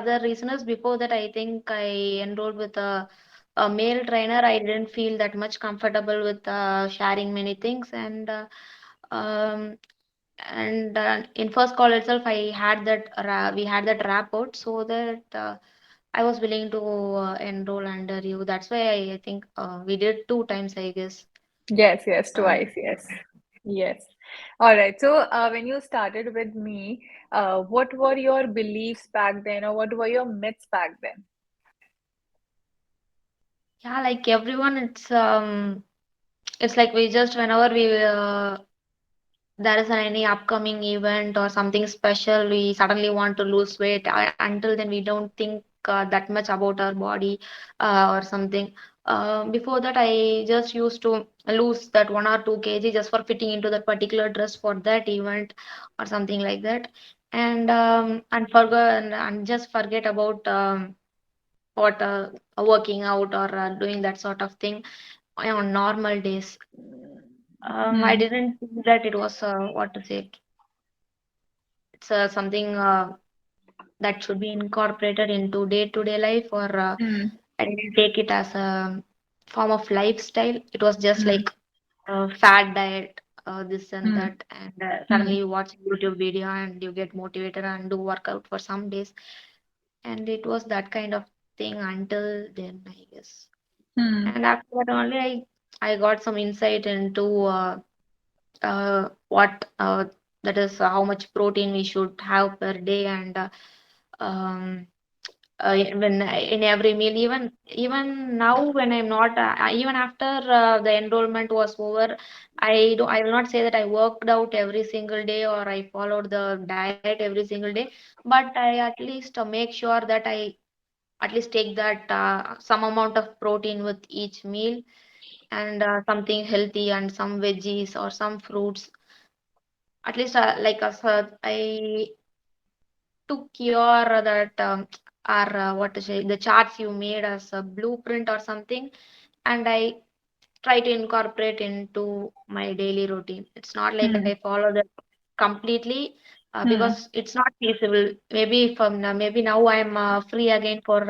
other reason is before that I think I enrolled with a male trainer. I didn't feel that much comfortable with sharing many things, um, and in first call itself I had that we had that rapport, so that I was willing to enroll under you. That's why I think we did two times, I guess. Yes, yes, Uh, twice. Yes, yes. All right. So, when you started with me, what were your beliefs back then, or what were your myths back then? yeah, like everyone, it's like we just whenever we there is any upcoming event or something special, we suddenly want to lose weight. Until then, we don't think that much about our body or something. Before that, I just used to lose that 1 or 2 kg just for fitting into that particular dress for that event or something like that, and just forget about what working out or doing that sort of thing on normal days. I Hmm. didn't think that it was what to say. It's something that should be incorporated into day-to-day life, or Hmm. I didn't take it as a form of lifestyle. It was just Hmm. like a fad diet, this and Hmm. that, and Hmm. suddenly you watch a YouTube video and you get motivated and do workout for some days, and it was that kind of thing until then, I guess. Hmm. And after that only, I got some insight into what that is how much protein we should have per day, and um, when in every meal, even now when I'm not even after the enrollment was over, I will not say that I worked out every single day or I followed the diet every single day, but I at least make sure that I at least take that some amount of protein with each meal, and something healthy and some veggies or some fruits. At least like I took your that or what to say, the charts you made as a blueprint or something, and I try to incorporate into my daily routine. It's not like I Hmm. follow that completely Hmm. because it's not feasible. Maybe from now, maybe now I'm free again for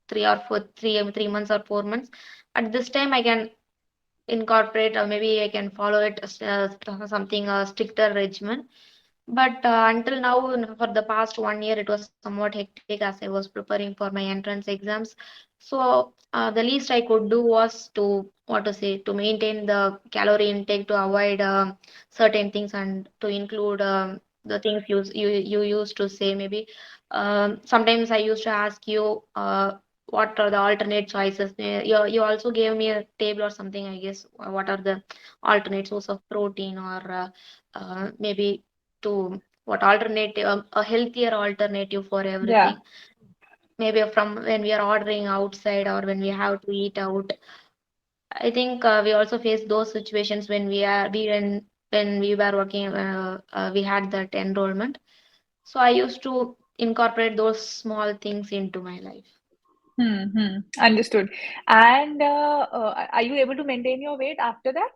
3 months or 4 months. At this time, I can incorporate, or maybe I can follow it as something stricter regimen. But until now, for the past 1 year, it was somewhat hectic as I was preparing for my entrance exams. So the least I could do was to, what to say, to maintain the calorie intake, to avoid certain things, and to include the things you used to say. Maybe sometimes I used to ask you what are the alternate choices. You also gave me a table or something, I guess. What are the alternate source of protein, or maybe to what alternative, a healthier alternative for Yeah. everything. Maybe from when we are ordering outside or when we have to eat out. I think we also face those situations when when we were working, we had that enrollment. So I used to incorporate those small things into my life. Hmm. Hmm. Understood. And are you able to maintain your weight after that?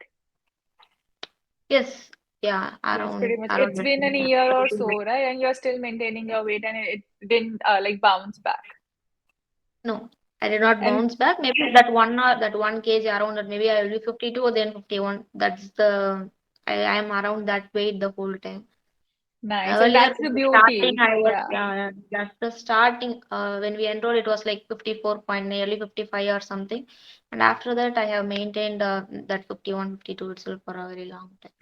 Yes, yeah, Yes, pretty much. around It's that been time, an yeah. year or so, right? And you're still maintaining your weight, and it didn't like bounce back. No, I did not And bounce back. Maybe that 1 kg around that, maybe I will be 52 or then 51. That's I am around that weight the whole time. nice, and Earlier, that's in the the starting, beauty. I was, Yeah. yeah, that's the starting. When we enrolled, it was like 54 point, nearly 55 or something. And after that, I have maintained that 51, 52 itself for a very long time.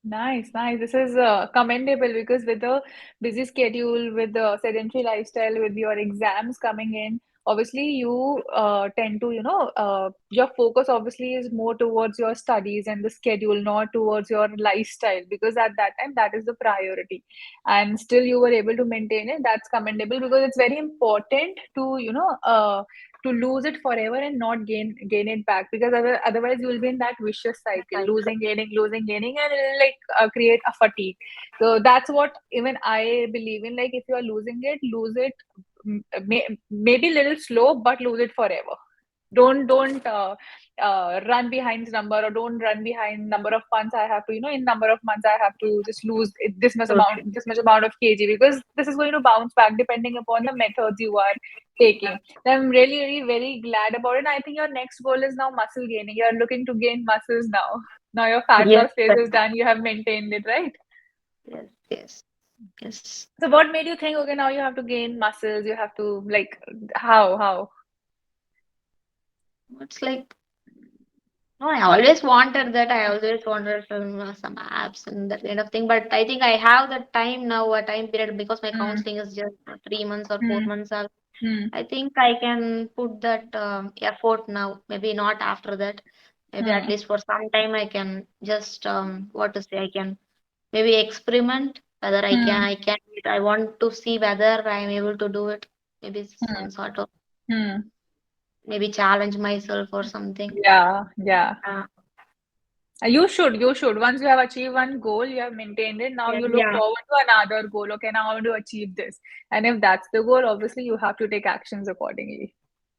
Nice, nice. This is commendable because with the busy schedule, with the sedentary lifestyle, with your exams coming in, obviously you tend to, your focus obviously is more towards your studies and the schedule, not towards your lifestyle, because at that time that is the priority. And still you were able to maintain it. That's commendable because it's very important to, to lose it forever and not gain it back, because otherwise you will be in that vicious cycle, Right. losing gaining, and it'll like create a fatigue. So that's what even I believe in, like if you are losing it, lose it, maybe little slow, but lose it forever. don't run behind this number, or don't run behind number of months I have to, in number of months I have to just lose Okay. this much amount of kg, because this is going to bounce back depending upon the methods you are taking. So I'm really, really very glad about it. And I think your next goal is now muscle gaining. You're looking to gain muscles now. Now your fat Yes, loss phase is done. You have maintained it, right? yes, yes, yes. So what made you think, okay, now you have to gain muscles, you have to like how? It's like no, I always wanted that. I always wanted some apps and that kind of thing. But I think I have the time now, a time period because my Hmm. counseling is just 3 months or four Hmm. months. Hmm. I think I can put that effort now. Maybe not after that. Maybe at Hmm. least for some time I can just what to say. I can maybe experiment whether Hmm. I want to see whether I am able to do it. Maybe Hmm. some sort of Hmm. maybe challenge myself or something. Yeah, yeah. Uh, You should. Once you have achieved one goal, you have maintained it. Now yeah, you look yeah. forward to another goal. Okay, now I want to achieve this. And if that's the goal, obviously you have to take actions accordingly.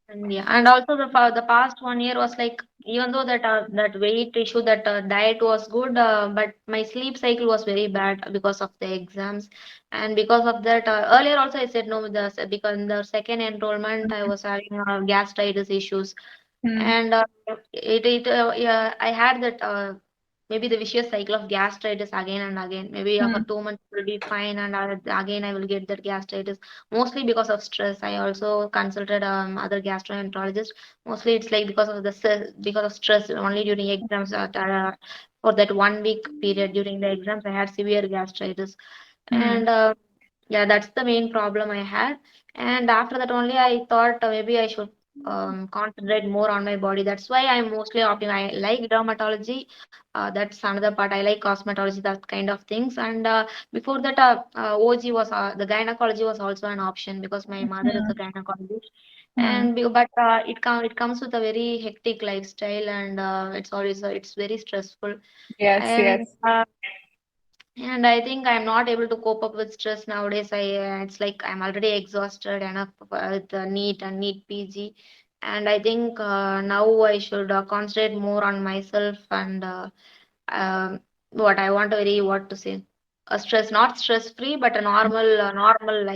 And yeah, and also the past 1 year was like even though that weight issue that diet was good, but my sleep cycle was very bad because of the exams, and because of that earlier also I said no with the because in the second enrollment I was having gastritis issues, Hmm. and yeah, I had that maybe the vicious cycle of gastritis again and again. Maybe for Hmm. 2 months it will be fine, and again I will get that gastritis. Mostly because of stress. I also consulted other gastroenterologists. Mostly it's like because of the because of stress. Only during exams, for that 1 week period during the exams, I had severe gastritis, Hmm. and yeah, that's the main problem I had. And after that only I thought maybe I should concentrate more on my body. That's why I'm mostly opting. I like dermatology. That's another part. I like cosmetology, that kind of things. And before that, OG was the gynecology was also an option because my mother is Hmm. a gynecologist. Hmm. But it comes with a very hectic lifestyle, and it's always it's very stressful. Yes, And yes. and I think I'm not able to cope up with stress nowadays. It's like I'm already exhausted enough with the NEET and NEET PG, and I think now I should concentrate more on myself and what I want to very what to say, a stress not stress free but a normal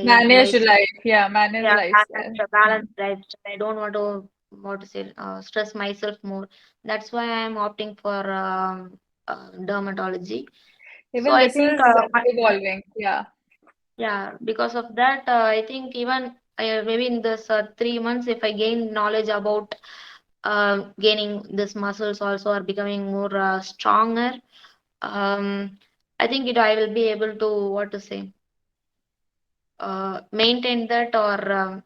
Manage lifestyle. life. Yeah, manage Yeah, lifestyle. balanced Hmm. lifestyle. I don't want to what to say stress myself more. That's why I'm opting for dermatology. So Even I this think, is evolving. Yeah. yeah, because of that, I think even maybe in this 3 months, if I gain knowledge about gaining this muscles also are becoming more stronger, um, I think I will be able to what to say, maintain that or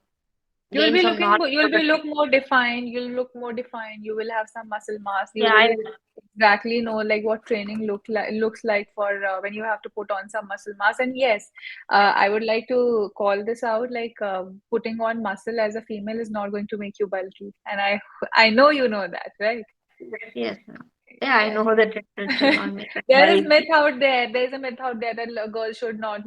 gain some knowledge You'll about be that. look more defined. You'll look more defined. You will have some muscle mass. You Yeah, will exactly know like what training looks like for when you have to put on some muscle mass. And yes, I would like to call this out. Like putting on muscle as a female is not going to make you bulky, and I know you know that, right? yes, yeah, I Yes. know that it will not make me There is bulky. myth out there. There is a myth out there that girls should not,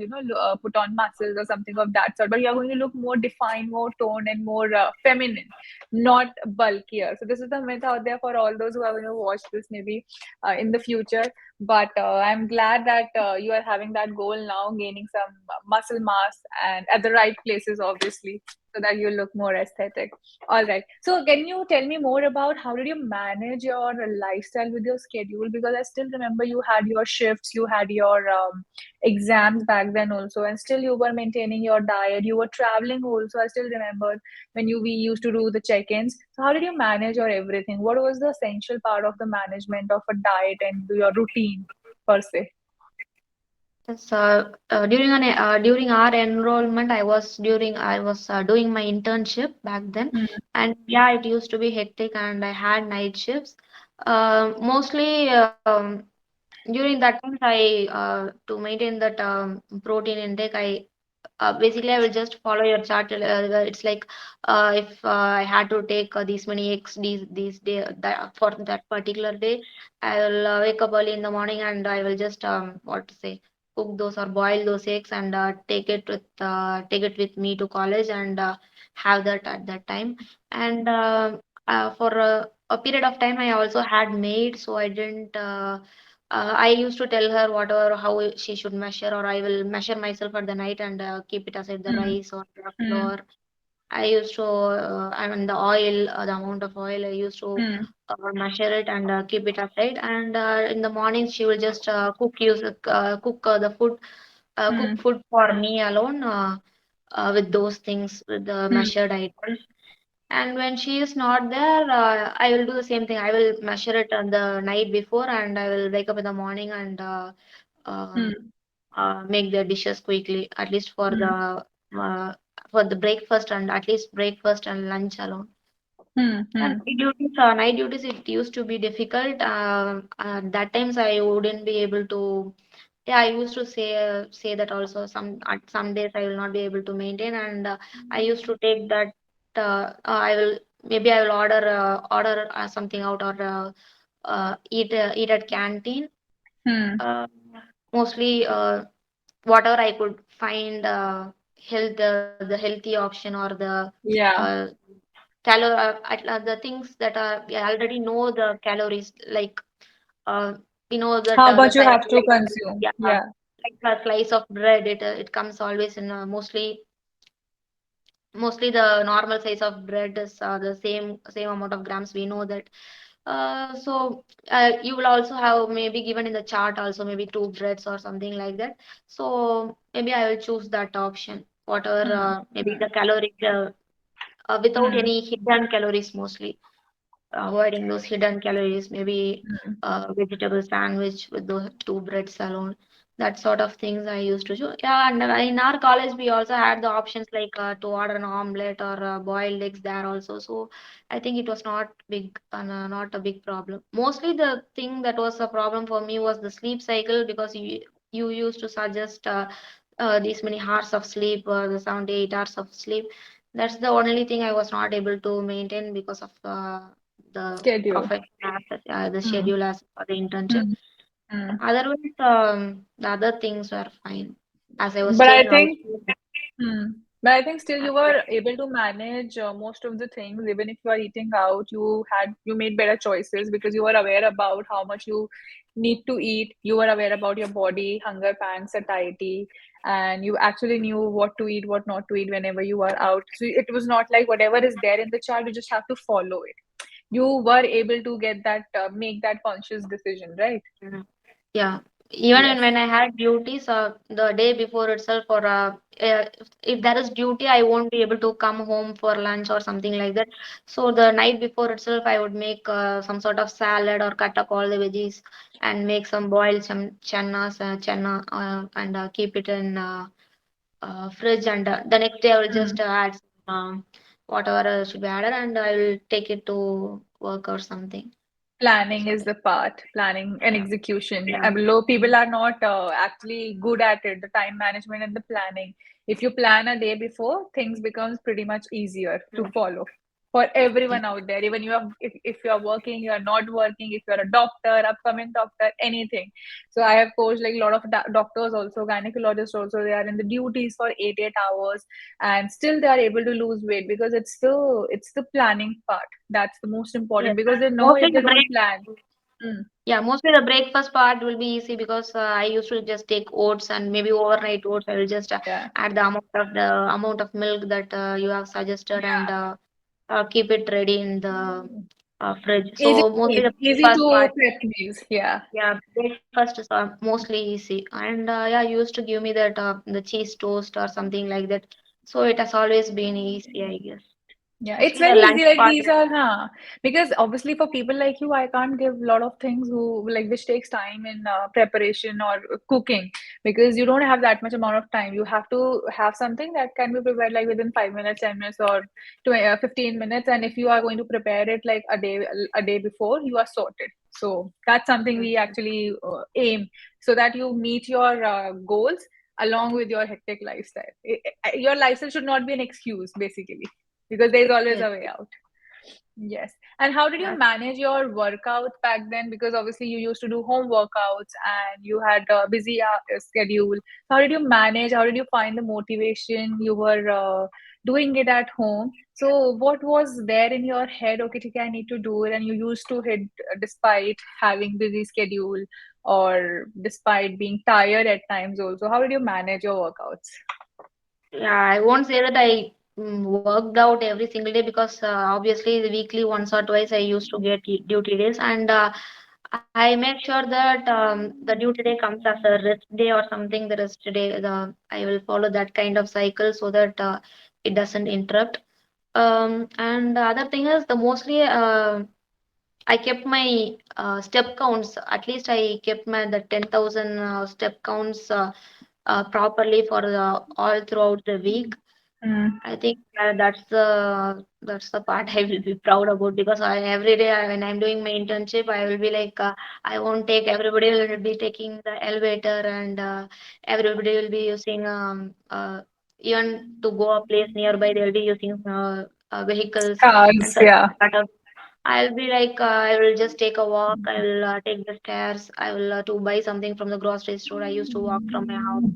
put on muscles or something of that sort. But you're going to look more defined, more toned, and more feminine, not bulkier. So this is the myth out there for all those who are going to watch this maybe in the future. But I'm glad that you are having that goal now, gaining some muscle mass and at the right places, obviously, so that you look more aesthetic. All right. So can you tell me more about how did you manage your lifestyle with your schedule? Because I still remember you had your shifts, you had your exams back then also, and still you were maintaining your diet. You were traveling also. I still remember when we used to do the check-ins. So how did you manage your everything? What was the essential part of the management of a diet and your routine per se? Yes, during our enrollment, I was doing my internship back then, Hmm. and yeah, it used to be hectic, and I had night shifts. Mostly during that time, to maintain that protein intake, basically I will just follow your chart. It's like if I had to take these many eggs these day for that particular day, I will wake up early in the morning and I will just what to say, cook those or boil those eggs and take it with me to college and have that at that time. And for a period of time, I also had maid, so I didn't. I used to tell her whatever how she should measure, or I will measure myself at the night and keep it aside the Hmm. rice or the Hmm. flour. I used to, I mean, the oil, the amount of oil, I used to Hmm. measure it and keep it aside. And in the morning, she will just cook the food, cook Hmm. food for me alone with those things, with the Hmm. measured items. And when she is not there, I will do the same thing. I will measure it on the night before, and I will wake up in the morning and um, Hmm. make the dishes quickly, at least Hmm. uh, for the breakfast and at least breakfast and lunch alone. Hmm. And Hmm. night duties, it used to be difficult. That times I wouldn't be able to. Yeah, I used to say that also. Some days I will not be able to maintain, and I used to take that. I will maybe I will order something out or eat at canteen. Hmm. Uh, Mostly whatever I could find the healthy option or the Yeah. uh, the things that are I already know the calories like uh, we know that How the much you size have to like consume? yeah Yeah. like a slice of bread it comes always in mostly the normal size of bread is the same amount of grams we know that you will also have maybe given in the chart also maybe two breads or something like that. So maybe I will choose that option. Whatever Hmm. maybe Hmm. the caloric without Hmm. any hidden calories mostly. Avoiding those hidden calories, maybe Hmm. a vegetable sandwich with the two breads alone. That sort of things I used to do. Yeah, and in our college we also had the options like to order an omelette or boiled eggs there also. So I think it was not big, not a big problem. Mostly the thing that was a problem for me was the sleep cycle because you used to suggest these many hours of sleep, the 7 to 8 hours of sleep. That's the only thing I was not able to maintain because of the Schedule. profession, the Hmm. schedule as for the internship. Hmm. Hmm. Otherwise, the other things were fine. As I was But I staying out. think Hmm. But I think still you were able to manage most of the things. Even if you are eating out, you made better choices because you were aware about how much you need to eat. You were aware about your body, hunger pangs, satiety, and you actually knew what to eat, what not to eat whenever you are out. So it was not like whatever is there in the chart, you just have to follow it. You were able to get that, make that conscious decision, right? Mm. Yeah, even when Yes. I had duties, the day before itself, or if there is duty, I won't be able to come home for lunch or something like that. So the night before itself, I would make some sort of salad or cut up all the veggies and make some boiled some channa, and keep it in fridge. And the next day, I will Hmm. just add whatever should be added, and I will take it to work or something. Planning So is the part, planning and yeah, execution. yeah. Below people are not actually good at it, the time management and the planning. If you plan a day before, things becomes pretty much easier to Mm. follow for Yeah. everyone out there. Even you have, if you are working, you are not working, if you are a doctor, upcoming doctor, anything. So I have coached like a lot of doctors also, gynecologists also, they are in the duties for 8 hours and still they are able to lose weight because it's the planning part that's the most important Yes. because they know Mostly if they the don't break. plan. Mm, Yeah, mostly the breakfast part will be easy because I used to just take oats and maybe overnight oats. I will just yeah, add the amount of milk that you have suggested and yeah. keep it ready in the fridge. Easy So to mostly eat, the easy breakfast to part, prep meals. Yeah, yeah, breakfast is mostly easy. And yeah, you used to give me that the cheese toast or something like that. So it has always been easy, I guess. yeah. It's Mostly the very lunch easy. Like part. these are, huh? Because obviously for people like you, I can't give a lot of things who like which takes time in preparation or cooking because you don't have that much amount of time. You have to have something that can be prepared like within 5 minutes, 10 minutes, or 15 minutes. And if you are going to prepare it like a day before, you are sorted. So that's something we actually aim so that you meet your goals along with your hectic lifestyle. Your lifestyle should not be an excuse, basically, because there's always Yes. a way out. Yes. And how did you Yeah. manage your workouts back then? Because obviously you used to do home workouts and you had a busy schedule. How did you manage? How did you find the motivation? You were doing it at home. So what was there in your head? Okay, okay, I need to do it, and you used to hit despite having busy schedule or despite being tired at times also. How did you manage your workouts? Yeah, I won't say that I worked out every single day because obviously the weekly once or twice I used to get duty days, and I make sure that the duty day comes as a rest day or something. The rest day, I will follow that kind of cycle so that it doesn't interrupt. And the other thing is the mostly I kept my step counts. At least I kept my the 10,000 step counts properly for all throughout the week. Mm. I think that's the part I will be proud about because every day when I'm doing my internship, I will be like I won't take everybody will be taking the elevator and everybody will be using even to go a place nearby they will be using vehicles and Cars, such yeah. sort of. I'll be like I will just take a walk. I will take the stairs. I will to buy something from the grocery store. I used to walk from my house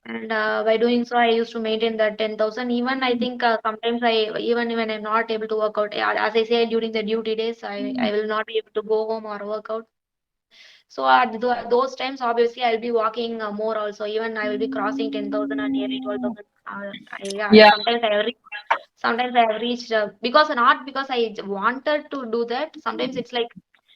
and by doing so, I used to maintain that 10,000. Even I think sometimes even when I'm not able to work out, as I say during the duty days, I will not be able to go home or work out. So at those times, obviously, I'll be walking more also. Even I will be crossing 10,000 and nearly 12,000. Yeah, Yeah. sometimes I have reached because not because I wanted to do that. Sometimes it's like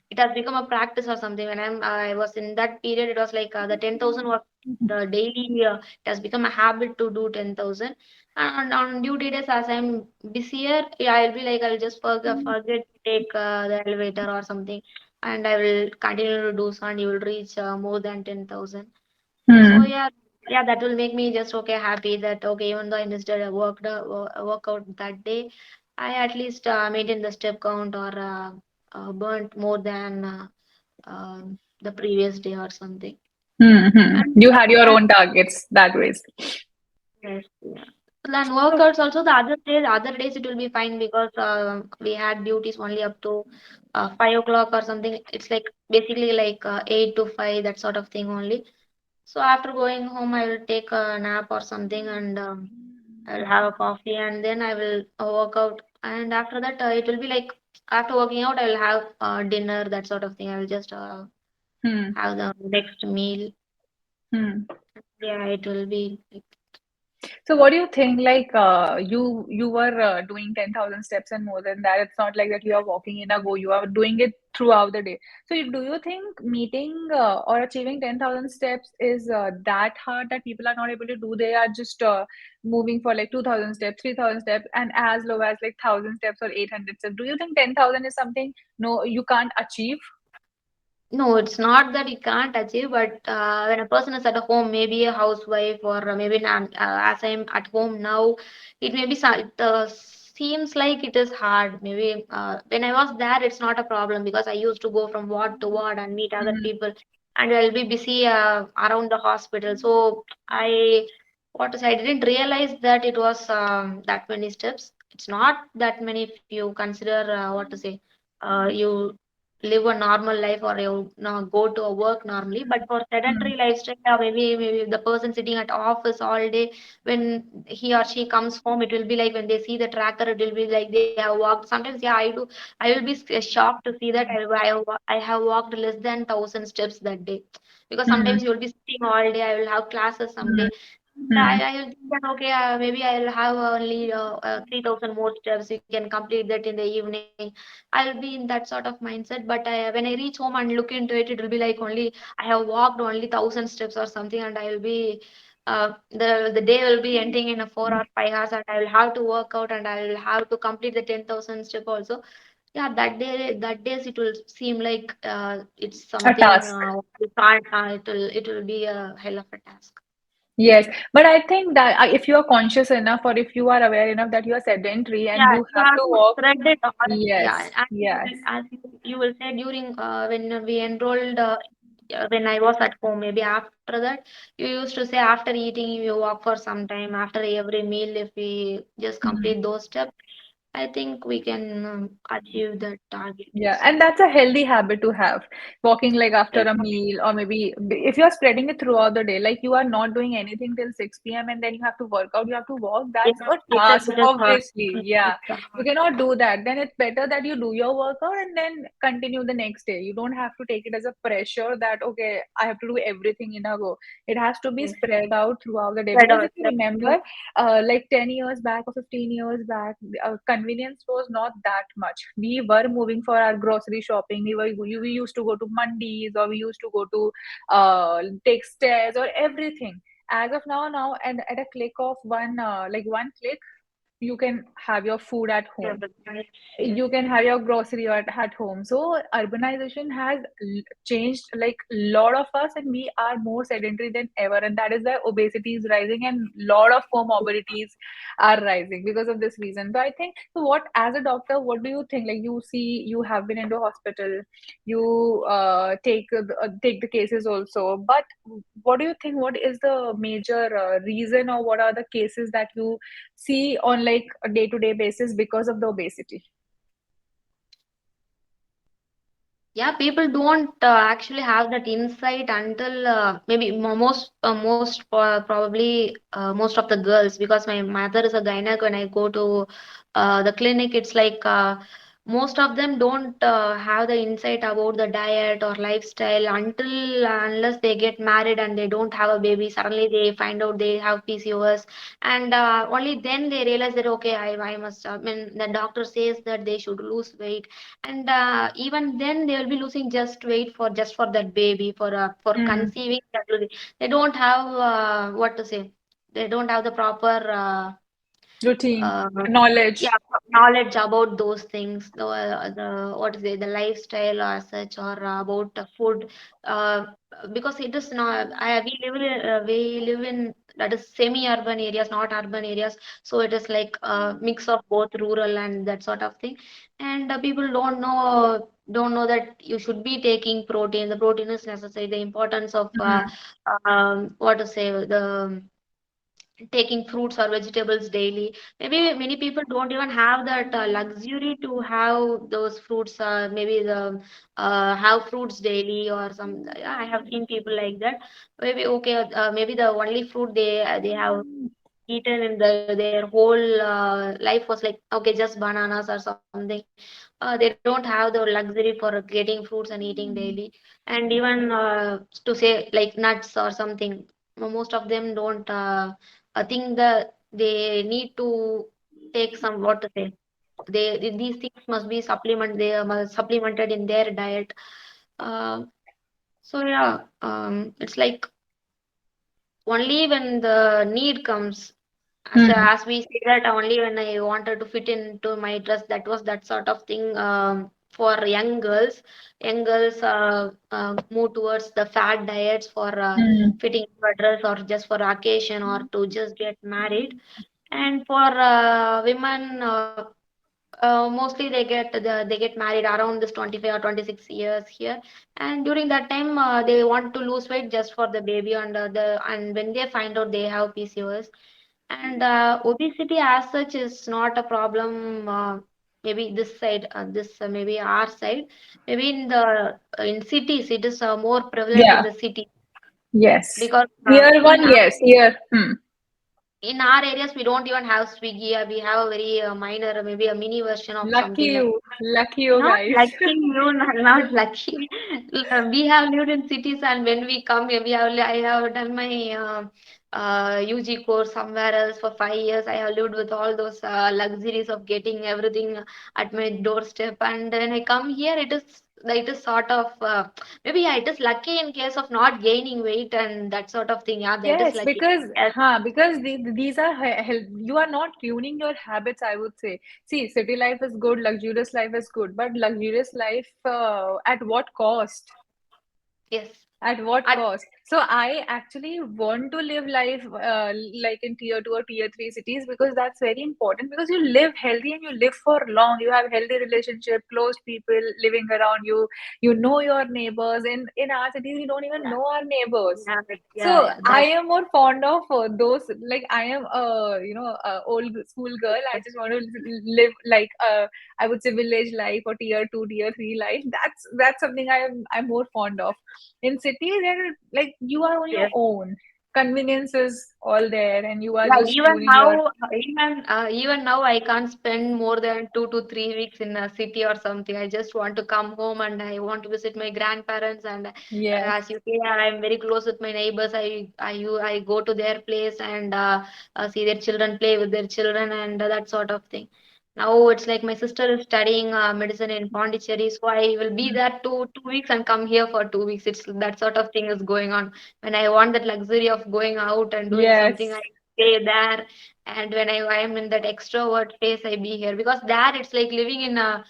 it has become a practice or something. When I was in that period, it was like the 10,000 was the daily. It has become a habit to do 10,000. And on duty days, as I'm busier, yeah, I'll be like I'll just forget to take the elevator or something, and I will continue to do so, and you will reach more than 10,000. So Hmm. yeah, that will make me just okay happy that okay, even though I missed a workout that day, I at least maintained the step count or burnt more than the previous day or something. Hmm. Hmm. And You had your and own targets that ways. yes, yeah. Then workouts also the other days it will be fine because we had duties only up to 5 o'clock or something. It's like basically like 8 to 5 that sort of thing only. So after going home, I will take a nap or something and I'll have a coffee and then I will work out. And after that, it will be like after working out, I will have dinner, that sort of thing. I will just Hmm. have the next meal. Hmm. Yeah, it will be like, So what do you think? Like you were doing 10,000 steps and more than that. It's not like that you are walking in a go. You are doing it throughout the day. So do you think meeting or achieving 10,000 steps is that hard that people are not able to do? They are just moving for like 2,000 steps, 3,000 steps, and as low as like 1,000 steps or 800 steps. Do you think 10,000 is something no you can't achieve? no, it's not that you can't achieve, but when a person is at home, maybe a housewife or maybe as I'm at home now, it may be seems like it is hard. Maybe when I was there, it's not a problem because I used to go from ward to ward and meet other Hmm. people, and I'll be busy around the hospital. So what to say, I didn't realize that it was that many steps. It's not that many if you consider what to say. You live a normal life or you know, go to a work normally but for Hmm. sedentary lifestyle maybe the person sitting at office all day when he or she comes home it will be like when they see the tracker it will be like they have walked sometimes yeah I will be shocked to see that I have walked less than 1,000 steps that day because Hmm. sometimes you will be sitting all day I will have classes Hmm. someday Hmm. I will think that okay, maybe I'll have only 3,000 more steps. You can complete that in the evening. I'll be in that sort of mindset. But when I reach home and look into it, it will be like only I have walked only 1,000 steps or something, and I will be the day will be ending in a 4 or 5 hours, and I will have to work out and I will have to complete the 10,000 step also. Yeah, that days it will seem like it's A something task. you can't. It will be a hell of a task. Yes, but I think that if you are conscious enough or if you are aware enough that you are sedentary and Yeah, you you have have to to walk, spread it all. Yeah, yes, as yes. you will say during when we enrolled when I was at home, maybe after that you used to say after eating you walk for some time after every meal if we just Hmm. complete those steps. I think we can achieve that target. Yeah, Yes. and that's a healthy habit to have. Walking like after Yes. a meal, or maybe if you're spreading it throughout the day, like you are not doing anything till 6 p.m. and then you have to work out, you have to walk. Yeah, That's a it is, task, it is hard. obviously. Yeah, It's a you hard. cannot do that. Then it's better that you do your workout and then continue the next day. You don't have to take it as a pressure that, okay, I have to do everything in a go. It has to be Yes. spread out throughout the day. Spread Because out. if you Like, remember, like 10 years back or 15 years back, convenience was not that much. We were moving for our grocery shopping. We used to go to mandis, or we used to go to take stairs or everything. As of now, and at a click of one click, you can have your food at home. yes. Yes. You can have your grocery at home. So urbanization has changed like a lot of us, and we are more sedentary than ever, and that is why obesity is rising and lot of comorbidities are rising because of this reason. So I think, so what, as a doctor, what do you think? Like, you see, you have been into hospital, you take the cases also, but what do you think, what is the major reason, or what are the cases that you see on like a day-to-day basis because of the obesity? Yeah, people don't actually have that insight until maybe probably most of the girls, because my mother is a gynec. When I go to the clinic, it's like most of them don't have the insight about the diet or lifestyle until unless they get married and they don't have a baby. Suddenly they find out they have PCOS, and only then they realize that okay, I must. I mean, the doctor says that they should lose weight, and even then they will be losing just weight for just for that baby, for Mm. conceiving that they don't have what to say, they don't have the proper Routine, uh, knowledge. yeah, knowledge about those things, the what is it, the lifestyle or such, or about the food, uh, because it is not we live in that is semi-urban areas, not urban areas, so it is like a mix of both rural and that sort of thing. And people don't know that you should be taking protein. The protein is necessary, the importance of Mm. what to say, the taking fruits or vegetables daily. Maybe many people don't even have that luxury to have those fruits. Maybe the have fruits daily or some. Yeah, I have seen people like that. Maybe okay. Maybe the only fruit they have eaten in their whole life was like okay, just bananas or something. They don't have the luxury for getting fruits and eating daily. And even to say like nuts or something, most of them don't think that they need to take some, what to say, these things must be supplemented in their diet. uh, so yeah, it's like only when the need comes, Mm. as we say that only when I wanted to fit into my dress, that was that sort of thing. For young girls move towards the fat diets for Mm. fitting into a dress or just for occasion or to just get married. And for women, mostly they get married around this 25 or 26 years here, and during that time they want to lose weight just for the baby, and when they find out they have PCOS. And obesity as such is not a problem. Maybe this side, maybe our side, maybe in cities it is more prevalent in Yeah, the city, yes. because Year one, yes, year. Hmm. in our areas we don't even have Swiggy. We have a very minor, maybe a mini version of something like. Lucky you Not guys. lucky, no, not lucky. We have lived in cities, and when we come here, I have done my UG course somewhere else for 5 years. I have lived with all those luxuries of getting everything at my doorstep, and when I come here, it is sort of maybe yeah, it is lucky in case of not gaining weight and that sort of thing. Yeah, that is Yes, lucky. because Yes, these are you are not ruining your habits, I would say. See, city life is good, luxurious life is good, but luxurious life at what cost? yes. At what At cost? So I actually want to live life like in tier two or tier three cities because that's very important because you live healthy and you live for long. You have healthy relationship, close people living around you. You know your neighbors. In our cities, we don't even know our neighbors. yeah, So yeah, I that am more fond of those. Like I am a old school girl. I just want to live like I would say village life or tier two, tier three life. That's something I'm more fond of. In cities, they're like you are on your yes. own. Convenience is all there, and you are Yeah, just doing your even now, I can't spend more than 2 to 3 weeks in a city or something. I just want to come home and I want to visit my grandparents. And yes, as you say, I'm very close with my neighbors. I go to their place and see their children play with their children and that sort of thing. Now it's like my sister is studying medicine in Pondicherry, so I will be mm, there 2 weeks and come here for 2 weeks. It's that sort of thing is going on. When I want that luxury of going out and doing something, yes, I stay there. And when I am in that extrovert phase, I be here because there it's like living in a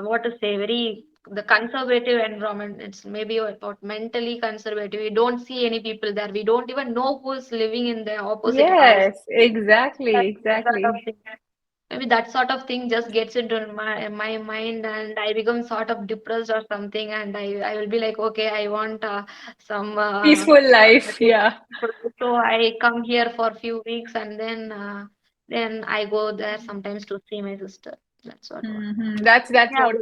what to say, very the conservative environment. It's maybe about mentally conservative. We don't see any people there. We don't even know who's living in the opposite house. yes, exactly, That sort of exactly. thing. Maybe that sort of thing just gets into my mind, and I become sort of depressed or something, and I will be like, okay, I want some Peaceful life, yeah. so I come here for a few weeks, and then I go there sometimes to see my sister. That's what. That's Yeah, what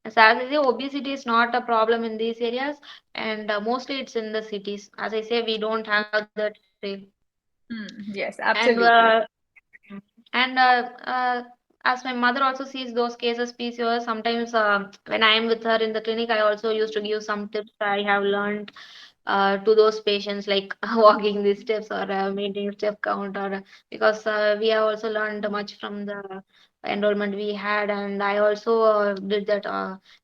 as I say, obesity is not a problem in these areas, and mostly it's in the cities. As I say, we don't have that same. yes, And absolutely. and as my mother also sees those cases PCOS, sometimes when I am with her in the clinic, I also used to give some tips I have learned to those patients, like walking these steps or maintaining step count, or because we have also learned much from the enrollment we had, and I also did that.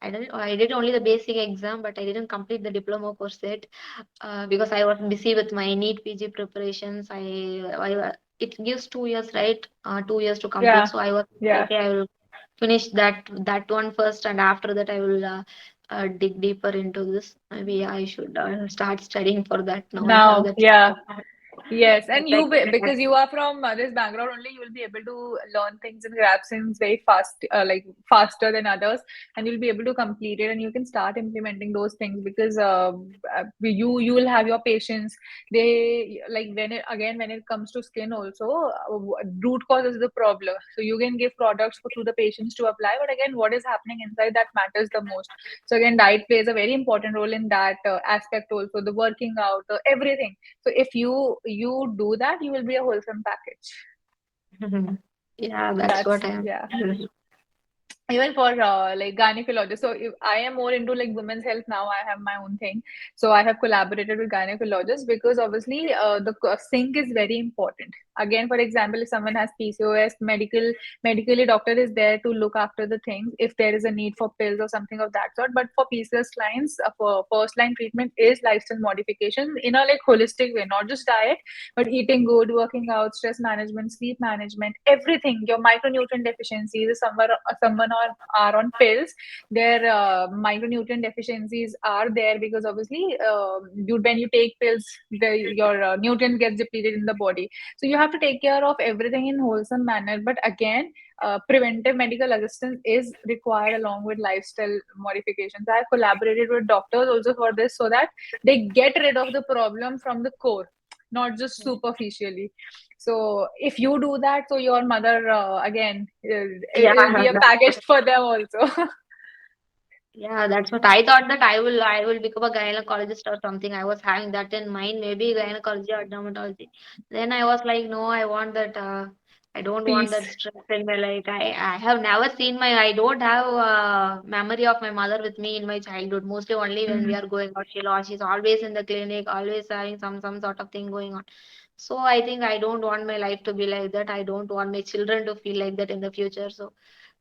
I did only the basic exam, but I didn't complete the diploma course yet because I was busy with my NEET PG preparations. It gives 2 years, right? 2 years to complete. Yeah, So I was yeah. okay. I will finish that one first, and after that, I will dig deeper into this. Maybe I should start studying for that. Now I have Now, that. yeah. Yes, It's and like because you are from this background only, you will be able to learn things and grab things very fast, like faster than others, and you'll be able to complete it, and you can start implementing those things because you will have your patients. They like when it comes to skin also, root cause is the problem. So you can give products to the patients to apply, but again, what is happening inside that matters the most. So again, diet plays a very important role in that aspect also. The working out, everything. So if you do that, you will be a wholesome package. yeah, that's what That's I am. yeah. Even for like gynecologist, so if I am more into like women's health now, I have my own thing, so I have collaborated with gynecologists because obviously sync is very important. Again, for example, if someone has PCOS, medically doctor is there to look after the things if there is a need for pills or something of that sort. But for PCOS clients, for first line treatment is lifestyle modification in a like holistic way, not just diet, but eating good, working out, stress management, sleep management, everything. Your micronutrient deficiencies, if someone are on pills, their micronutrient deficiencies are there because obviously when you take pills, your nutrient gets depleted in the body. So you have to take care of everything in wholesome manner. But again, preventive medical assistance is required along with lifestyle modifications. I have collaborated with doctors also for this so that they get rid of the problem from the core, not just superficially. So if you do that, so your mother again, Yeah, it'll be a package that's for them also. Yeah, that's what I thought, that I will become a gynecologist or something. I was having that in mind, maybe gynecology or dermatology. Then I was like, no, I want that I don't want Peace. that stress in my life. I have never seen I don't have memory of my mother with me in my childhood. Mostly only when we Mm. are going out, she's always in the clinic, always having some sort of thing going on. So I think I don't want my life to be like that. I don't want my children to feel like that in the future. So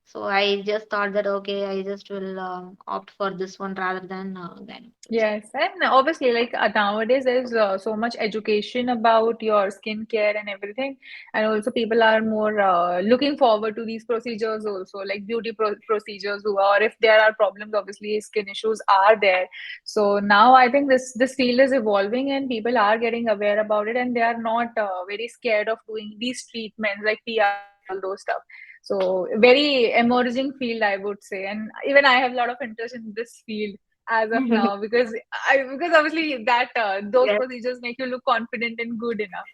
So I just thought that okay, I just will opt for this one rather than gynecology. Yes, and obviously, like nowadays, there's so much education about your skincare and everything, and also people are more looking forward to these procedures also, like beauty procedures, or if there are problems, obviously skin issues are there. So now I think this field is evolving, and people are getting aware about it, and they are not very scared of doing these treatments like PRP and all those stuff. So very emerging field, I would say, and even I have a lot of interest in this field as of now because obviously that those Yes. procedures make you look confident and good enough.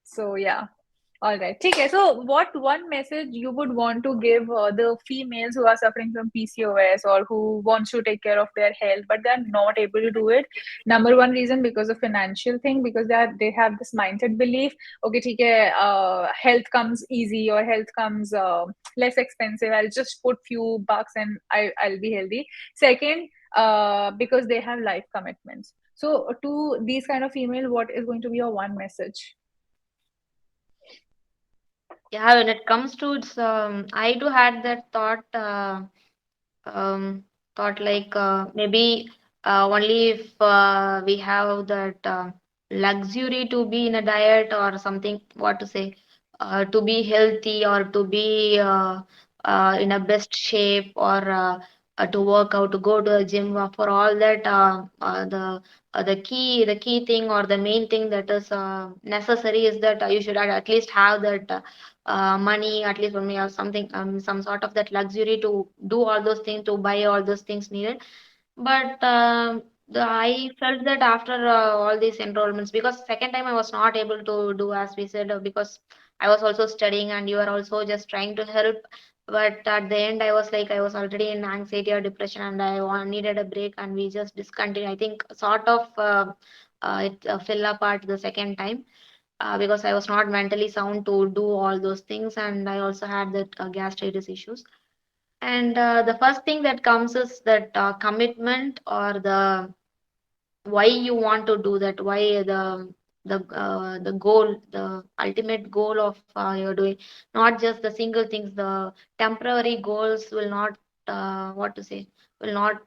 So yeah. All right. Okay. So, what one message you would want to give the females who are suffering from PCOS or who wants to take care of their health, but they're not able to do it? Number one reason because of financial thing, because they have this mindset belief. Okay, ठीक है, health comes easy or health comes less expensive. I'll just put few bucks and I'll be healthy. Second, because they have life commitments. So, to these kind of female, what is going to be your one message? Yeah, when it comes to it's I do had that um, thought like maybe only if we have that luxury to be in a diet or something, what to say, to be healthy or to be in a best shape or to work out, to go to a gym, for all that the key thing or the main thing that is necessary is that you should at least have that money, at least when we have something, some sort of that luxury to do all those things, to buy all those things needed. But I felt that after all these enrollments, because second time I was not able to do as we said, because I was also studying and you are also just trying to help. But at the end, I was like, I was already in anxiety or depression, and needed a break, and we just discontinued. I think sort of it fell apart the second time because I was not mentally sound to do all those things, and I also had that gastritis issues. And the first thing that comes is that commitment or the why you want to do that, why the goal, the ultimate goal of you're doing, not just the single things. The temporary goals will not what to say, will not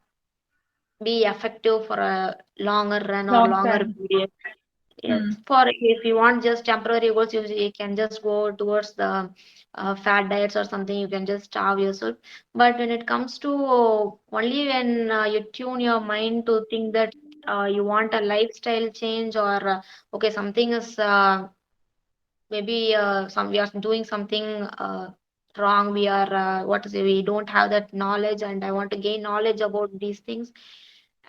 be effective for a longer run or Long longer time. period. Yes, Hmm. for if you want just temporary goals, you can just go towards the fat diets or something. You can just starve yourself. But when it comes to only when you tune your mind to think that you want a lifestyle change or okay, something is maybe some we are doing something wrong. We are what to say, we don't have that knowledge, and I want to gain knowledge about these things.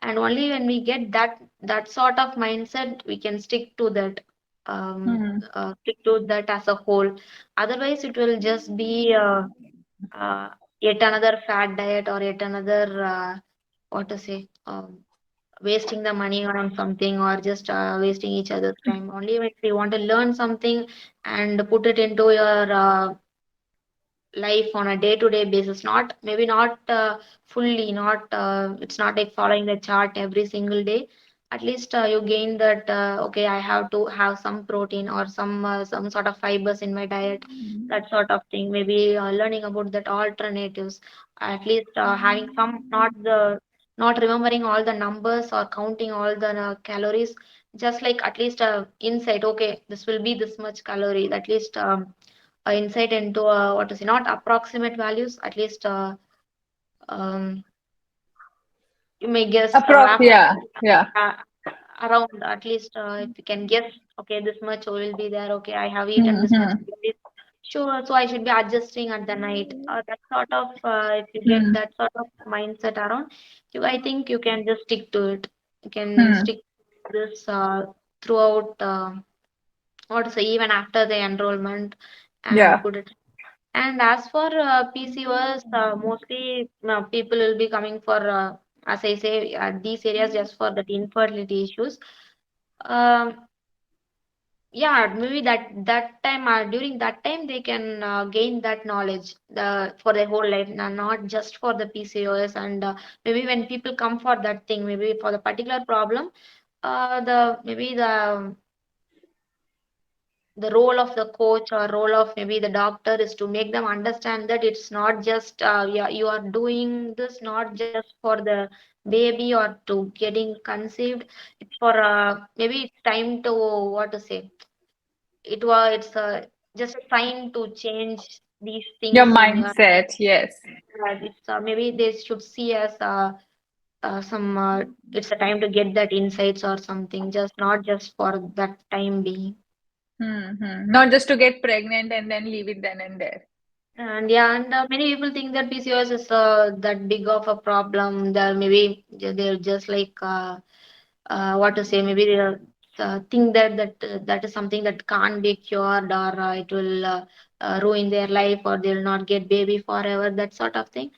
And only when we get that sort of mindset, we can Hmm. stick to that as a whole. Otherwise it will just be uh, yet another fat diet or yet another what to say, wasting the money on something or just wasting each other's time. Only if you want to learn something and put it into your life on a day-to-day basis, not maybe not fully, not it's not like following the chart every single day. At least you gain that okay, I have to have some protein or some sort of fibers in my diet, that sort of thing. Maybe learning about that alternatives, at least having some, not remembering all the numbers or counting all the calories, just like at least insight, okay, this will be this much calorie, at least insight into what to say, not approximate values, at least um, you may guess Approx, yeah, yeah. uh, around, at least if you can guess, okay, this much will be there, okay, I have eaten this much Mm-hmm. calories. Sure, so I should be adjusting at the night. That sort of, if you get Hmm. that sort of mindset around, I think you can just stick to it. You can Hmm. stick to this throughout, what to say, even after the enrollment, and Yeah. put it. And as for PCOS, mostly people will be coming for, as I say, these areas just for that infertility issues. Um, yeah, maybe that time, during that time, they can gain that knowledge for their whole life, not just for the PCOS. And maybe when people come for that thing, maybe for the particular problem, the maybe the the role of the coach or role of maybe the doctor is to make them understand that it's not just yeah, you are doing this not just for the baby or to getting conceived. It's for maybe it's time to what to say. It's just a sign to change these Your things in your life. mindset, yes. It's maybe they should see as some it's a time to get that insights or something, just not just for that time being. Not just to get pregnant and then leave it then and there. And yeah, and many people think that PCOS is that big of a problem. They're maybe they're just like what to say. Maybe they think that is something that can't be cured, or it will ruin their life, or they'll not get baby forever. That sort of thing.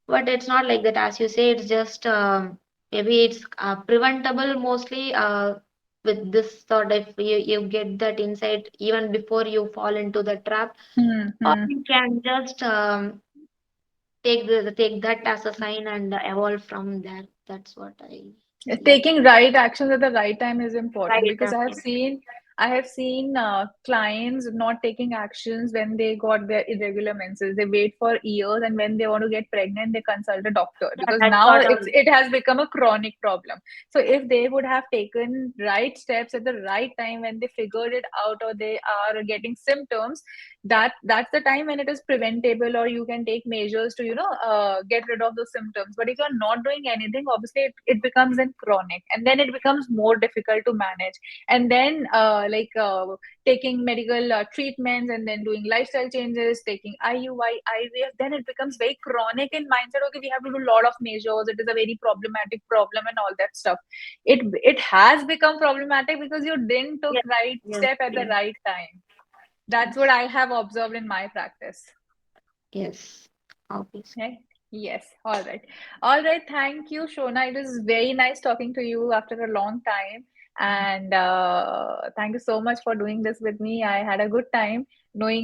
But it's not like that, as you say. It's just maybe it's preventable mostly. With this sort of you get that insight even before you fall into the trap, or Hmm. you can just take that as a sign and evolve from there. That's what I feel. Taking right actions at the right time is important Right. because I have seen clients not taking actions when they got their irregular menses. They wait for years, and when they want to get pregnant, they consult a doctor Yeah, because that now sort it's of. it has become a chronic problem. So if they would have taken right steps at the right time when they figured it out or they are getting symptoms, that's the time when it is preventable, or you can take measures to get rid of those symptoms. But if you're not doing anything, obviously it becomes then chronic, and then it becomes more difficult to manage. And then taking medical treatments, and then doing lifestyle changes, taking IUI, IVF, then it becomes very chronic in mindset. Okay, we have to do a lot of measures, it is a very problematic problem and all that stuff. It has become problematic because you didn't took Yes, right yes, step at the yes, right time. That's what yes, I have observed in my practice. yes, obviously. Okay. Yes. All right. All right. Thank you, Shona. It was very nice talking to you after a long time. And thank you so much for doing this with me. I had a good time knowing